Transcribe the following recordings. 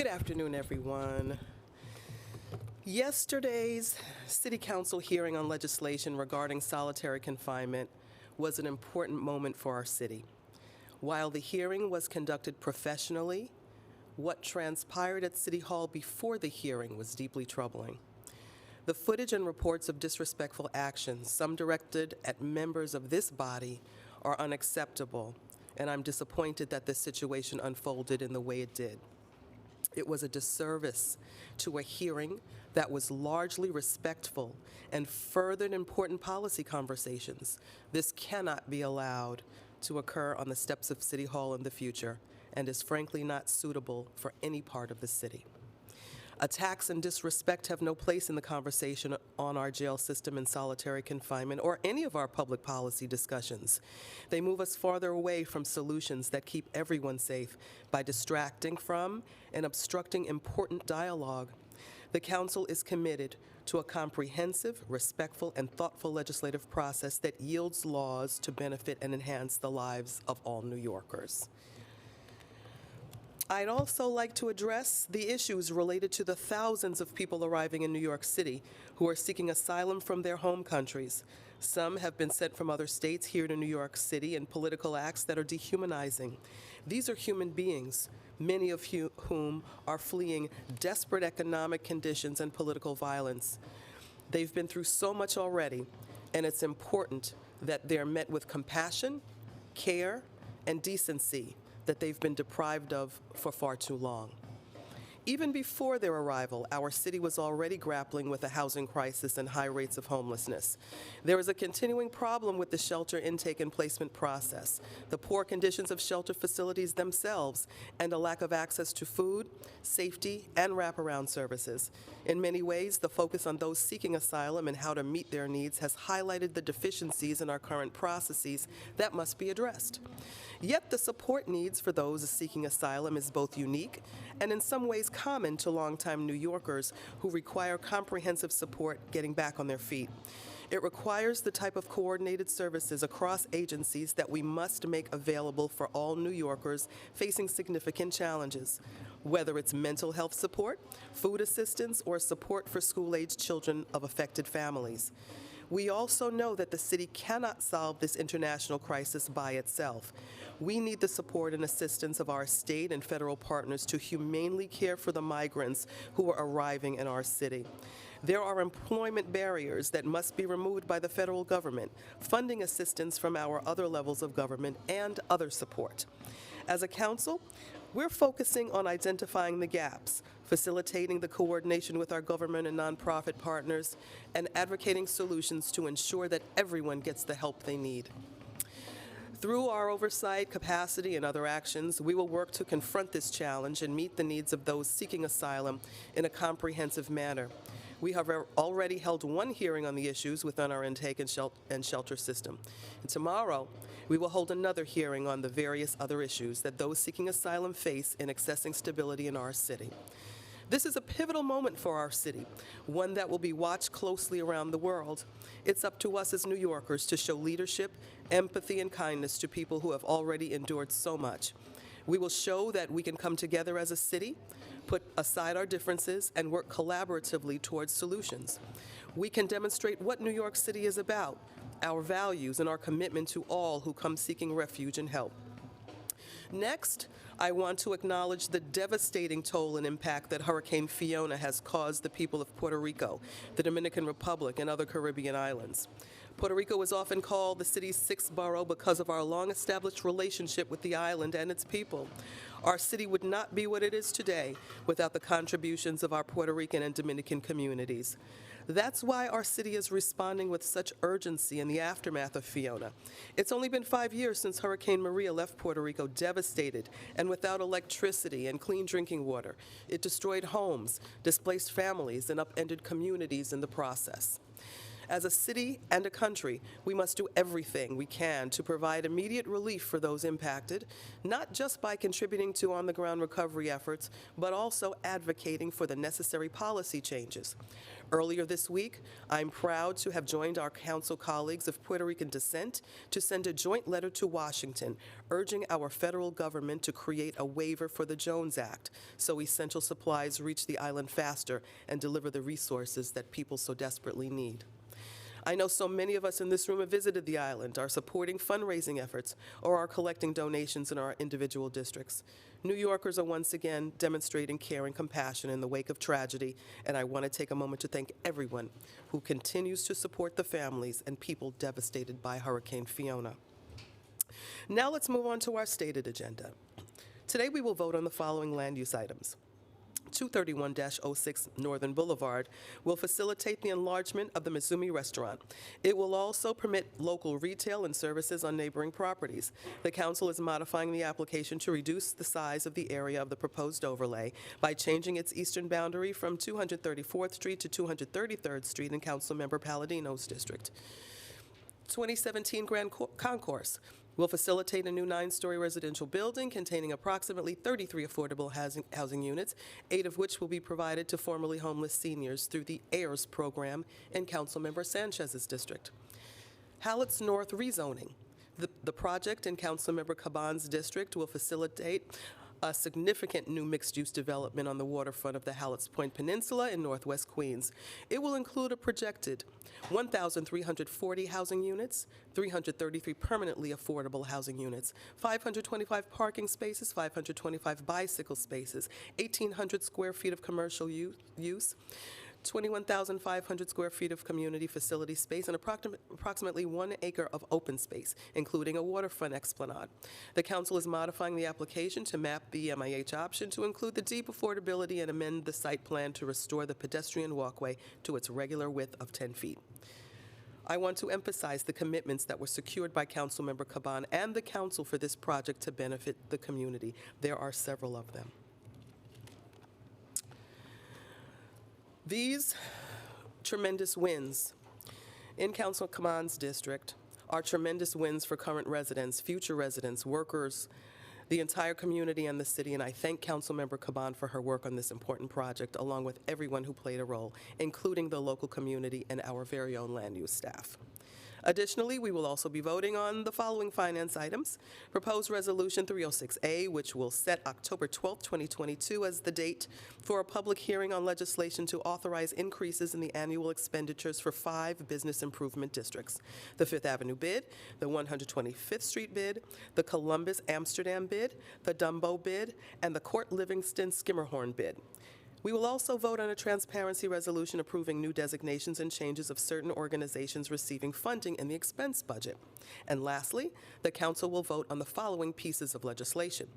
Good afternoon, everyone. Yesterday's City Council hearing on legislation regarding solitary confinement was an important moment for our city. While the hearing was conducted professionally, what transpired at City Hall before the hearing was deeply troubling. The footage and reports of disrespectful actions, some directed at members of this body, are unacceptable, and I'm disappointed that this situation unfolded in the way it did. It was a disservice to a hearing that was largely respectful and furthered important policy conversations. This cannot be allowed to occur on the steps of City Hall in the future and is frankly not suitable for any part of the city. Attacks and disrespect have no place in the conversation on our jail system and solitary confinement or any of our public policy discussions. They move us farther away from solutions that keep everyone safe by distracting from and obstructing important dialogue. The Council is committed to a comprehensive, respectful, and thoughtful legislative process that yields laws to benefit and enhance the lives of all New Yorkers. I'd also like to address the issues related to the thousands of people arriving in New York City who are seeking asylum from their home countries. Some have been sent from other states here to New York City in political acts that are dehumanizing. These are human beings, many of whom are fleeing desperate economic conditions and political violence. They've been through so much already, and it's important that they're met with compassion, care, and decency that they've been deprived of for far too long. Even before their arrival, our city was already grappling with a housing crisis and high rates of homelessness. There is a continuing problem with the shelter intake and placement process, the poor conditions of shelter facilities themselves, and a lack of access to food, safety, and wraparound services. In many ways, the focus on those seeking asylum and how to meet their needs has highlighted the deficiencies in our current processes that must be addressed. Yet the support needs for those seeking asylum is both unique and in some ways common to longtime New Yorkers who require comprehensive support getting back on their feet. It requires the type of coordinated services across agencies that we must make available for all New Yorkers facing significant challenges, whether it's mental health support, food assistance, or support for school-aged children of affected families. We also know that the city cannot solve this international crisis by itself. We need the support and assistance of our state and federal partners to humanely care for the migrants who are arriving in our city. There are employment barriers that must be removed by the federal government, funding assistance from our other levels of government, and other support. As a council, we're focusing on identifying the gaps, facilitating the coordination with our government and nonprofit partners, and advocating solutions to ensure that everyone gets the help they need. Through our oversight, capacity, and other actions, we will work to confront this challenge and meet the needs of those seeking asylum in a comprehensive manner. We have already held one hearing on the issues within our intake and shelter system. And tomorrow, we will hold another hearing on the various other issues that those seeking asylum face in accessing stability in our city. This is a pivotal moment for our city, one that will be watched closely around the world. It's up to us as New Yorkers to show leadership, empathy, and kindness to people who have already endured so much. We will show that we can come together as a city, put aside our differences, and work collaboratively towards solutions. We can demonstrate what New York City is about, our values, and our commitment to all who come seeking refuge and help. Next, I want to acknowledge the devastating toll and impact that Hurricane Fiona has caused the people of Puerto Rico, the Dominican Republic, and other Caribbean islands. Puerto Rico is often called the city's sixth borough because of our long-established relationship with the island and its people. Our city would not be what it is today without the contributions of our Puerto Rican and Dominican communities. That's why our city is responding with such urgency in the aftermath of Fiona. It's only been 5 years since Hurricane Maria left Puerto Rico devastated and without electricity and clean drinking water. It destroyed homes, displaced families, and upended communities in the process. As a city and a country, we must do everything we can to provide immediate relief for those impacted, not just by contributing to on-the-ground recovery efforts, but also advocating for the necessary policy changes. Earlier this week, I'm proud to have joined our council colleagues of Puerto Rican descent to send a joint letter to Washington urging our federal government to create a waiver for the Jones Act so essential supplies reach the island faster and deliver the resources that people so desperately need. I know so many of us in this room have visited the island, are supporting fundraising efforts, or are collecting donations in our individual districts. New Yorkers are once again demonstrating care and compassion in the wake of tragedy, and I want to take a moment to thank everyone who continues to support the families and people devastated by Hurricane Fiona. Now let's move on to our stated agenda. Today we will vote on the following land use items. 231-06 Northern Boulevard will facilitate the enlargement of the Mizumi restaurant. It will also permit local retail and services on neighboring properties. The council is modifying the application to reduce the size of the area of the proposed overlay by changing its eastern boundary from 234th Street to 233rd Street in Councilmember Palladino's district. 2017 Grand Concourse will facilitate a new 9-story residential building containing approximately 33 affordable housing units, 8 of which will be provided to formerly homeless seniors through the AIRS program in Councilmember Sanchez's district. Hallett's North rezoning. The project in Councilmember Caban's district will facilitate a significant new mixed-use development on the waterfront of the Hallett's Point Peninsula in northwest Queens. It will include a projected 1,340 housing units, 333 permanently affordable housing units, 525 parking spaces, 525 bicycle spaces, 1,800 square feet of commercial use, 21,500 square feet of community facility space, and approximately 1 acre of open space, including a waterfront esplanade. The council is modifying the application to map the MIH option to include the deep affordability and amend the site plan to restore the pedestrian walkway to its regular width of 10 feet. I want to emphasize the commitments that were secured by Councilmember Caban and the council for this project to benefit the community. There are several of them. These tremendous wins in Council Caban's district are tremendous wins for current residents, future residents, workers, the entire community and the city, and I thank Councilmember Caban for her work on this important project, along with everyone who played a role, including the local community and our very own land use staff. Additionally, we will also be voting on the following finance items. Proposed Resolution 306A, which will set October 12, 2022 as the date for a public hearing on legislation to authorize increases in the annual expenditures for 5 business improvement districts: the 5th Avenue bid, the 125th Street bid, the Columbus Amsterdam bid, the Dumbo bid, and the Court Livingston Skimmerhorn bid. We will also vote on a transparency resolution approving new designations and changes of certain organizations receiving funding in the expense budget. And lastly, the council will vote on the following pieces of legislation.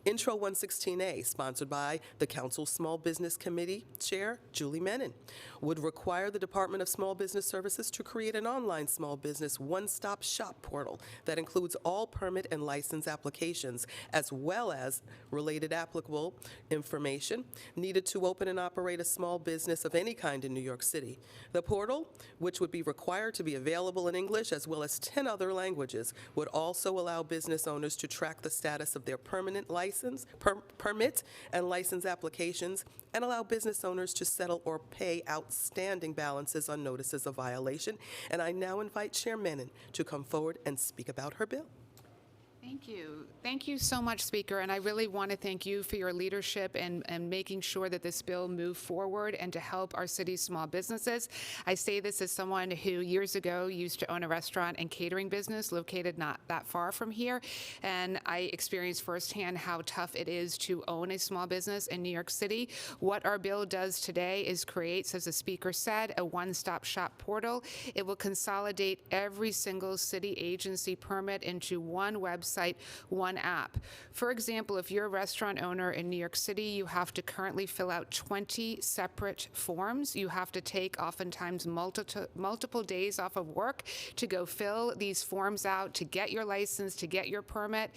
Intro 116A, sponsored by the Council Small Business Committee Chair Julie Menon, would require the Department of Small Business Services to create an online small business one-stop shop portal that includes all permit and license applications, as well as related applicable information needed to open and operate a small business of any kind in New York City. The portal, which would be required to be available in English as well as 10 other languages, would also allow business owners to track the status of their permanent permit and license applications, and allow business owners to settle or pay outstanding balances on notices of violation. And I now invite Chair Menon to come forward and speak about her bill. Thank you. Thank you so much, Speaker, and I really want to thank you for your leadership and making sure that this bill moved forward and to help our city's small businesses. I say this as someone who years ago used to own a restaurant and catering business located not that far from here, and I experienced firsthand how tough it is to own a small business in New York City. What our bill does today is creates, as the Speaker said, a one-stop shop portal. It will consolidate every single city agency permit into one website website, one app. For example, if you're a restaurant owner in New York City, you have to currently fill out 20 separate forms. You have to take oftentimes multiple days off of work to go fill these forms out, to get your license, to get your permit.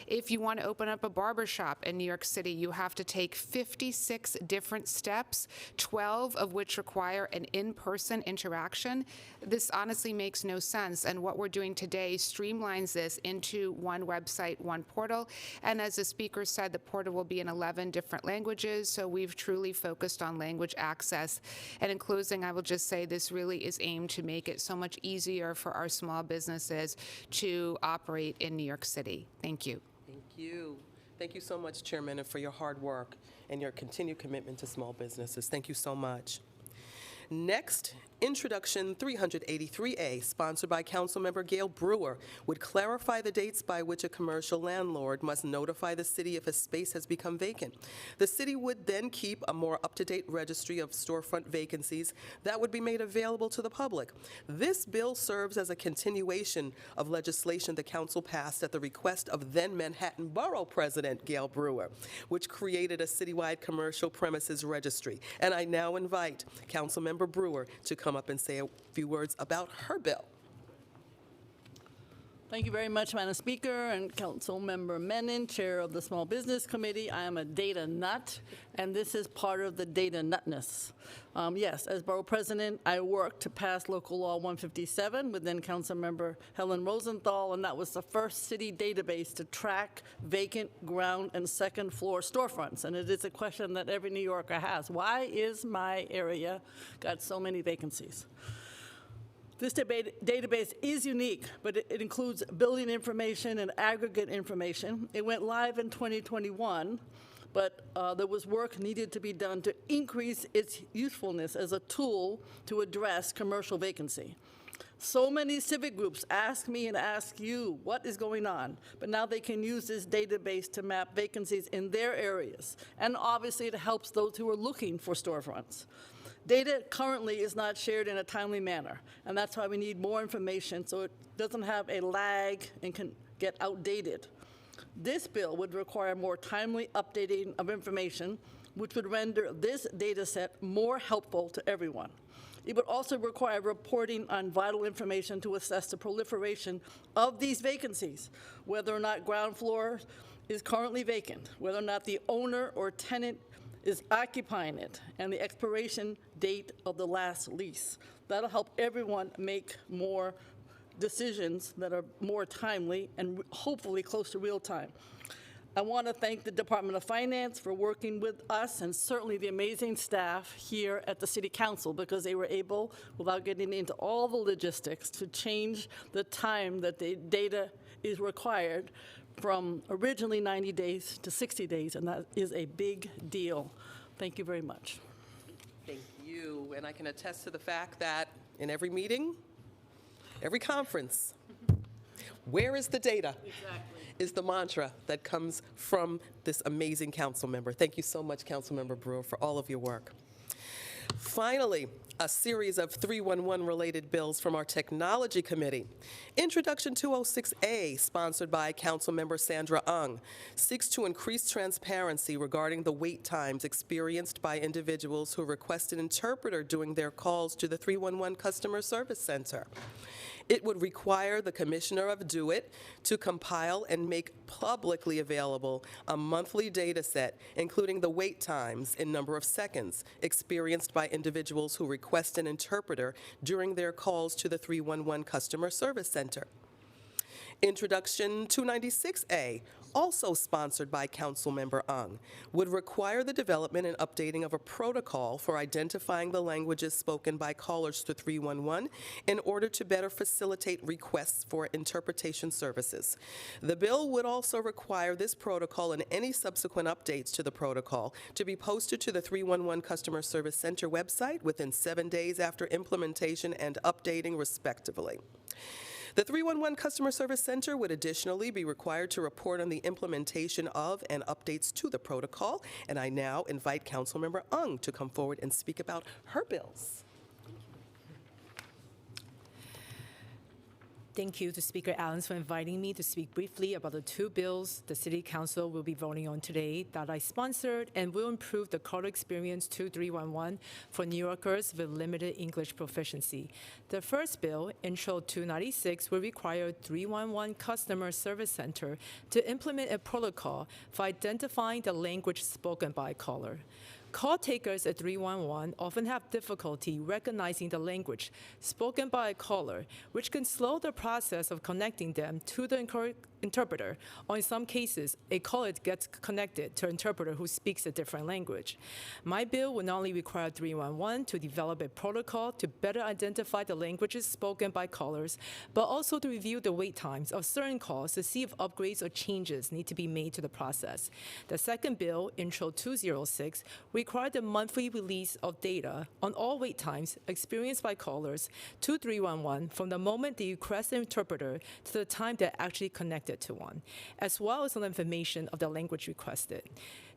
If you want to open up a barber shop in New York City, you have to take 56 different steps, 12 of which require an in-person interaction. This honestly makes no sense, and what we're doing today streamlines this into one website, one portal, and as the speaker said, the portal will be in 11 different languages, so we've truly focused on language access. And in closing, I will just say this really is aimed to make it so much easier for our small businesses to operate in New York City. Thank you. Thank you. Thank you so much, Chairman, and for your hard work and your continued commitment to small businesses. Thank you so much. Next, Introduction 383A, sponsored by Councilmember Gail Brewer, would clarify the dates by which a commercial landlord must notify the city if a space has become vacant. The city would then keep a more up-to-date registry of storefront vacancies that would be made available to the public. This bill serves as a continuation of legislation the council passed at the request of then Manhattan Borough President Gail Brewer, which created a citywide commercial premises registry. And I now invite Councilmember Brewer to come up and say a few words about her bill. Thank you very much, Madam Speaker and Councilmember Menon, Chair of the Small Business Committee. I am a data nut, and this is part of the data nutness. Yes, as Borough President, I worked to pass Local Law 157 with then Councilmember Helen Rosenthal, and that was the first city database to track vacant ground and second floor storefronts. And it is a question that every New Yorker has. Why is my area got so many vacancies? This database is unique, but it includes building information and aggregate information. It went live in 2021, but there was work needed to be done to increase its usefulness as a tool to address commercial vacancy. So many civic groups ask me and ask you what is going on, but now they can use this database to map vacancies in their areas, and obviously it helps those who are looking for storefronts. Data currently is not shared in a timely manner, and that's why we need more information so it doesn't have a lag and can get outdated. This bill would require more timely updating of information, which would render this data set more helpful to everyone. It would also require reporting on vital information to assess the proliferation of these vacancies, whether or not ground floor is currently vacant, whether or not the owner or tenant is occupying it, and the expiration date of the last lease. That'll help everyone make more decisions that are more timely and hopefully close to real time. I want to thank the Department of Finance for working with us, and certainly the amazing staff here at the City Council, because they were able, without getting into all the logistics, to change the time that the data is required from originally 90 days to 60 days, and that is a big deal. Thank you very much. Thank you. And I can attest to the fact that in every meeting, every conference, where is the data? Exactly. Is the mantra that comes from this amazing council member. Thank you so much, Councilmember Brewer, for all of your work. Finally, a series of 311-related bills from our Technology Committee. Introduction 206A, sponsored by Councilmember Sandra Ung, seeks to increase transparency regarding the wait times experienced by individuals who request an interpreter during their calls to the 311 Customer Service Center. It would require the Commissioner of Do-It to compile and make publicly available a monthly data set, including the wait times in number of seconds experienced by individuals who request an interpreter during their calls to the 311 Customer Service Center. Introduction 296A, also sponsored by Councilmember Ung, would require the development and updating of a protocol for identifying the languages spoken by callers to 311 in order to better facilitate requests for interpretation services. The bill would also require this protocol and any subsequent updates to the protocol to be posted to the 311 Customer Service Center website within 7 days after implementation and updating, respectively. The 311 Customer Service Center would additionally be required to report on the implementation of and updates to the protocol, and I now invite Councilmember Ung to come forward and speak about her bills. Thank you to Speaker Allens for inviting me to speak briefly about the two bills the City Council will be voting on today that I sponsored and will improve the caller experience 2311 for New Yorkers with limited English proficiency. The first bill, Intro 296, will require 311 Customer Service Center to implement a protocol for identifying the language spoken by a caller. Call takers at 311 often have difficulty recognizing the language spoken by a caller, which can slow the process of connecting them to the interpreter, or in some cases, a caller gets connected to an interpreter who speaks a different language. My bill will not only require 311 to develop a protocol to better identify the languages spoken by callers, but also to review the wait times of certain calls to see if upgrades or changes need to be made to the process. The second bill, Intro 206, required the monthly release of data on all wait times experienced by callers to 311 from the moment they request an interpreter to the time they're actually connected to one, as well as on information of the language requested.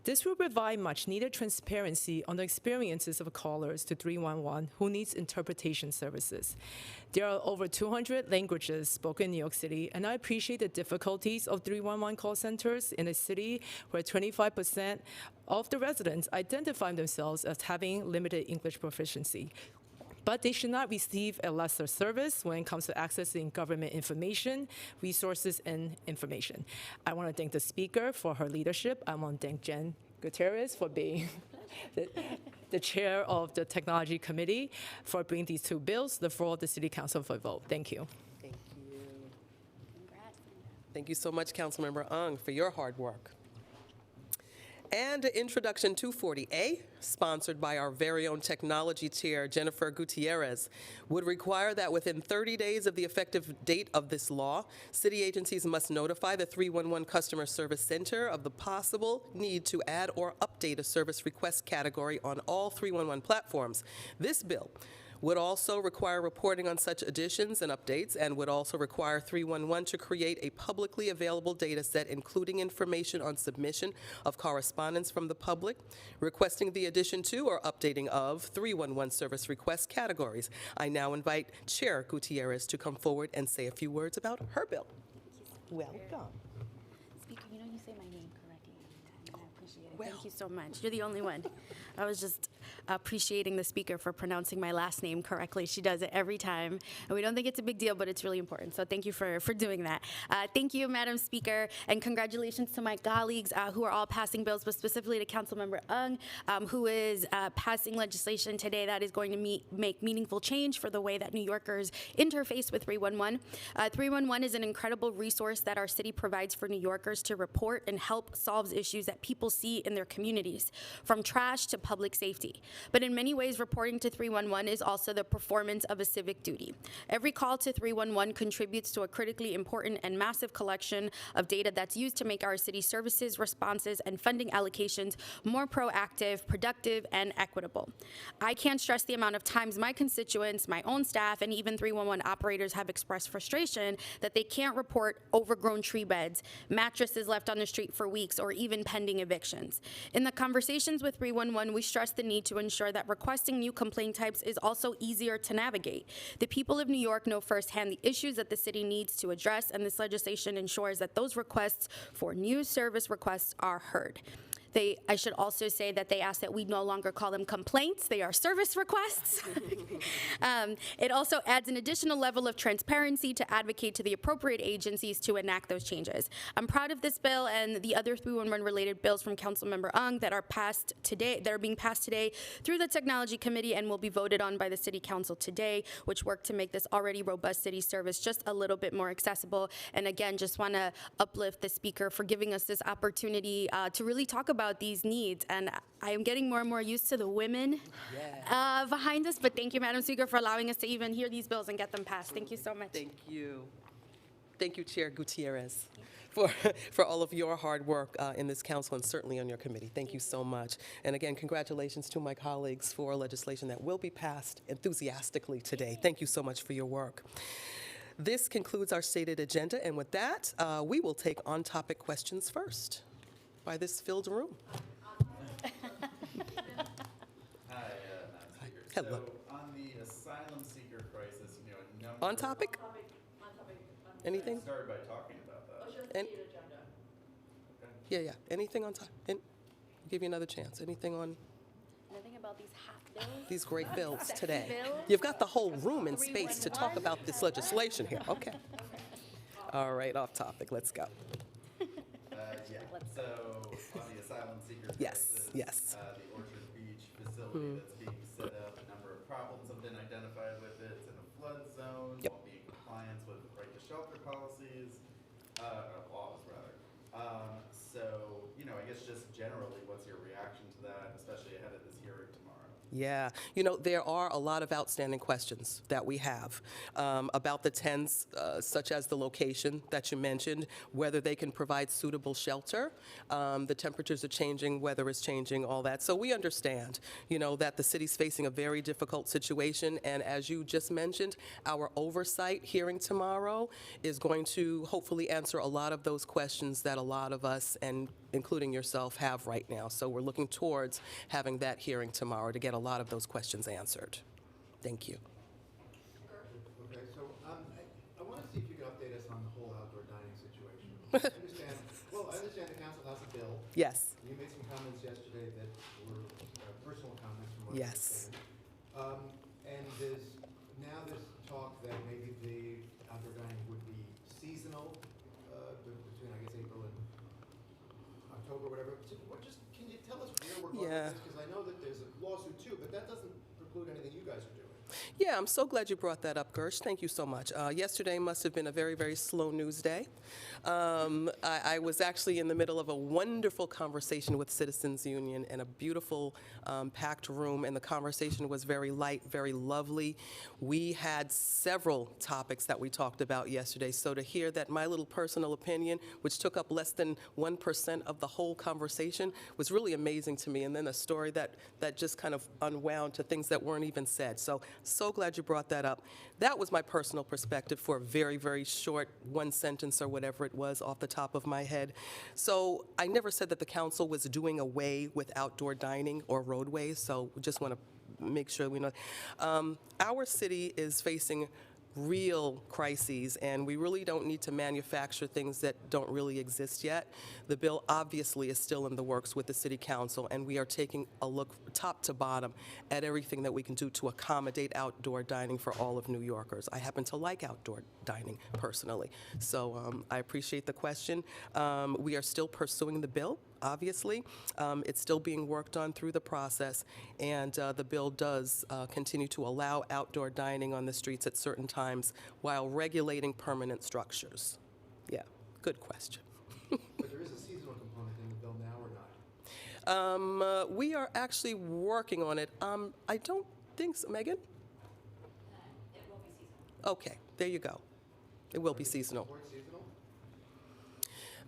This will provide much needed transparency on the experiences of callers to 311 who needs interpretation services. There are over 200 languages spoken in New York City, and I appreciate the difficulties of 311 call centers in a city where 25% of the residents identify themselves as having limited English proficiency. But they should not receive a lesser service when it comes to accessing government information, resources, and information. I want to thank the speaker for her leadership. I want to thank Jen Gutierrez for being the chair of the Technology Committee for bringing these two bills to the floor of the City Council for a vote. Thank you. Thank you. Thank you so much, Councilmember Ung, for your hard work. And Introduction 240A, sponsored by our very own technology chair, Jennifer Gutierrez, would require that within 30 days of the effective date of this law, city agencies must notify the 311 Customer Service Center of the possible need to add or update a service request category on all 311 platforms. This bill would also require reporting on such additions and updates, and would also require 311 to create a publicly available data set including information on submission of correspondence from the public, requesting the addition to or updating of 311 service request categories. I now invite Chair Gutierrez to come forward and say a few words about her bill. Welcome. Speaker, you know you say my name correctly every time, and I appreciate it. Thank you so much. You're the only one. I was just appreciating the speaker for pronouncing my last name correctly. She does it every time, and we don't think it's a big deal, but it's really important. So thank you for doing that. Thank you, Madam Speaker, and congratulations to my colleagues who are all passing bills, but specifically to Councilmember Ung, who is passing legislation today that is going to make meaningful change for the way that New Yorkers interface with 311. 311 is an incredible resource that our city provides for New Yorkers to report and help solve issues that people see in their communities, from trash to public safety. But in many ways, reporting to 311 is also the performance of a civic duty. Every call to 311 contributes to a critically important and massive collection of data that's used to make our city services, responses, and funding allocations more proactive, productive, and equitable. I can't stress the amount of times my constituents, my own staff, and even 311 operators have expressed frustration that they can't report overgrown tree beds, mattresses left on the street for weeks, or even pending evictions. In the conversations with 311, we stress the need to ensure that requesting new complaint types is also easier to navigate. The people of New York know firsthand the issues that the city needs to address, and this legislation ensures that those requests for new service requests are heard. I should also say that they ask that we no longer call them complaints, they are service requests. It also adds an additional level of transparency to advocate to the appropriate agencies to enact those changes. I'm proud of this bill and the other 311 related bills from Councilmember Ung that are being passed today through the Technology Committee and will be voted on by the City Council today, which work to make this already robust city service just a little bit more accessible. And again, just want to uplift the speaker for giving us this opportunity to really talk about these needs, and I am getting more and more used to the women behind us, but thank you, Madam Speaker, for allowing us to even hear these bills and get them passed. Thank you so much. Thank you. Thank you, Chair Gutierrez, for all of your hard work in this council and certainly on your committee. Thank you so much. And again, congratulations to my colleagues for legislation that will be passed enthusiastically today. Thank you so much for your work. This concludes our stated agenda, and with that, we will take on-topic questions first by this filled room. Hi, Madam Speaker. Hello. So on the asylum seeker crisis, a number On topic? Anything? Started by talking about that. And, yeah. Anything on time? And give you another chance. Anything on Nothing about these half bills. these great bills Sexy today? bills. You've got the whole room and space to talk about this legislation here. Okay. All right, off topic. Let's go. Yeah, so on the asylum seeker Yes, crisis, yes. The Orchard Beach facility that's being set up, a number of problems have been identified with it. It's in a flood zone, Yep. won't be in compliance with right to shelter policies, laws rather. So, I guess just generally, what's your reaction to that, especially ahead of this hearing tomorrow? Yeah, there are a lot of outstanding questions that we have about the tents, such as the location that you mentioned, whether they can provide suitable shelter. The temperatures are changing, weather is changing, all that. So we understand, that the city's facing a very difficult situation. And as you just mentioned, our oversight hearing tomorrow is going to hopefully answer a lot of those questions that a lot of us, and including yourself, have right now. So we're looking towards having that hearing tomorrow to get a lot of those questions answered. Thank you. Okay, so I want to see if you can update us on the whole outdoor dining situation. I understand the council has a bill. Yes. You made some comments yesterday that were personal comments from what I Yes. understand. And there's talk that maybe the outdoor dining would be seasonal between, I guess, April and October, whatever. So can you tell us where we're going Yeah. with this? Because I know that there's a lawsuit too, but that doesn't preclude anything you guys are doing. Yeah, I'm so glad you brought that up, Gersh. Thank you so much. Yesterday must have been a very, very slow news day. I was actually in the middle of a wonderful conversation with Citizens Union in a beautiful packed room, and the conversation was very light, very lovely. We had several topics that we talked about yesterday, so to hear that my little personal opinion, which took up less than 1% of the whole conversation, was really amazing to me, and then a story that just kind of unwound to things that weren't even said. So glad you brought that up. That was my personal perspective for a very, very short one sentence or whatever it was off the top of my head. So I never said that the council was doing away with outdoor dining or roadways, so we just want to make sure we know. Our city is facing real crises, and we really don't need to manufacture things that don't really exist yet. The bill obviously is still in the works with the City Council, and we are taking a look top to bottom at everything that we can do to accommodate outdoor dining for all of New Yorkers. I happen to like outdoor dining personally, so I appreciate the question. We are still pursuing the bill. Obviously, it's still being worked on through the process, and the bill does continue to allow outdoor dining on the streets at certain times while regulating permanent structures. Yeah, good question. But there is a seasonal component in the bill now or not? We are actually working on it. I don't think so. Megan? It will be seasonal. Okay, there you go. It will be seasonal. Support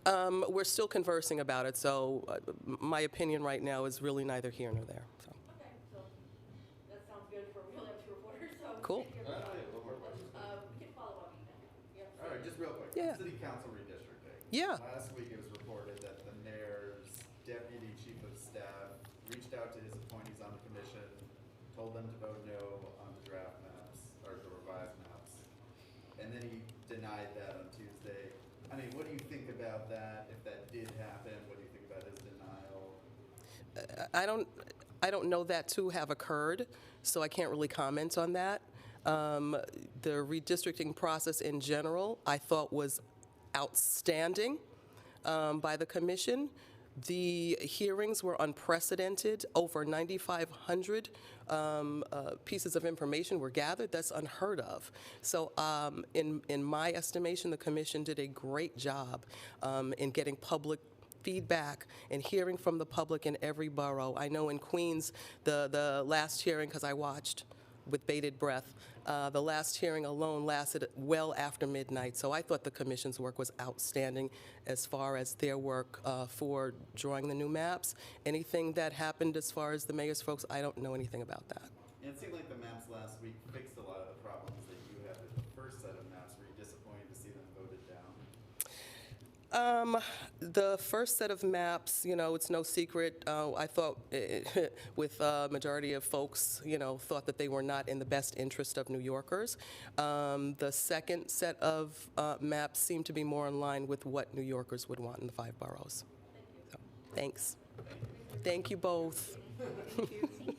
seasonal? We're still conversing about it, so my opinion right now is really neither here nor there. So. Okay, so that sounds good for, we only have 2 reporters, so. Cool. thank you, everybody. We can follow up email. Yep. All right, just real quick. Yeah. City council redistricting. Yeah. Last week it was reported that the mayor's deputy chief of staff reached out to his appointees on the commission, told them to vote no on the draft maps, or the revised maps. And then he denied that on Tuesday. I mean, what do you think about that? If that did happen, what do you think about his denial? I don't know that to have occurred, so I can't really comment on that. The redistricting process in general, I thought was outstanding by the commission. The hearings were unprecedented. Over 9,500 pieces of information were gathered. That's unheard of. So in my estimation, the commission did a great job in getting public feedback and hearing from the public in every borough. I know in Queens, the last hearing, because I watched with bated breath, the last hearing alone lasted well after midnight. So I thought the commission's work was outstanding as far as their work for drawing the new maps. Anything that happened as far as the mayor's folks, I don't know anything about that. And it seemed like the maps last week fixed a lot of the problems that you had with the first set of maps. Were you disappointed to see them voted down? The first set of maps, it's no secret. I thought, with a majority of folks, thought that they were not in the best interest of New Yorkers. The second set of maps seemed to be more in line with what New Yorkers would want in the 5 boroughs. So, thanks. Thank you both. Thank you.